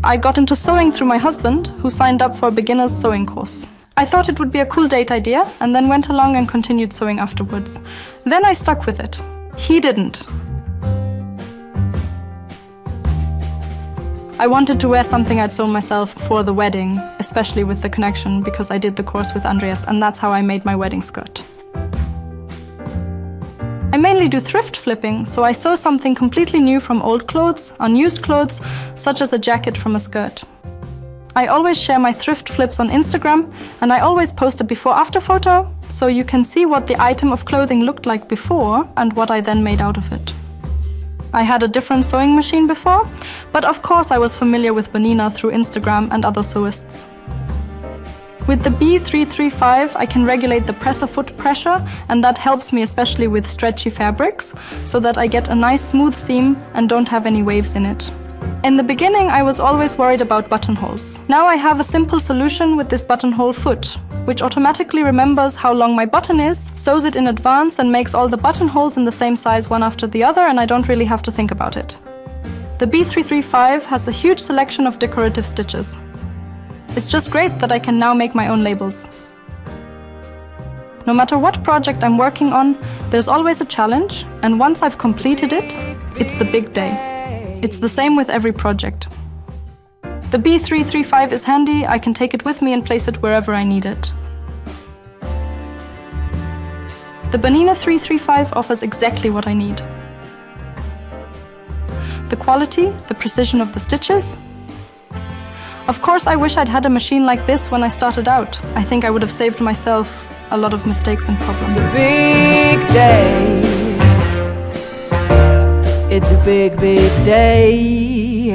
I got into sewing through my husband, who signed up for a beginner's sewing course. I thought it would be a cool date idea and then went along and continued sewing afterwards. Then I stuck with it. He didn't. I wanted to wear something I'd sewn myself for the wedding, especially with the connection because I did the course with Andreas, and that's how I made my wedding skirt. I mainly do thrift flipping, so I sew something completely new from old clothes, unused clothes, such as a jacket from a skirt. I always share my thrift flips on Instagram, and I always post a before-after photo, so you can see what the item of clothing looked like before and what I then made out of it. I had a different sewing machine before, but of course I was familiar with BERNINA through Instagram and other sewists. With the B335, I can regulate the presser foot pressure, and that helps me especially with stretchy fabrics, so that I get a nice smooth seam and don't have any waves in it. In the beginning, I was always worried about buttonholes. Now I have a simple solution with this buttonhole foot, which automatically remembers how long my button is, sews it in advance and makes all the buttonholes in the same size one after the other, and I don't really have to think about it. The B335 has a huge selection of decorative stitches. It's just great that I can now make my own labels. No matter what project I'm working on, there's always a challenge, and once I've completed it, it's the big day. It's the same with every project. The B335 is handy, I can take it with me and place it wherever I need it. The BERNINA 335 offers exactly what I need. The quality, the precision of the stitches. Of course, I wish I'd had a machine like this when I started out. I think I would have saved myself a lot of mistakes and problems. It's a big day. It's a big, big day.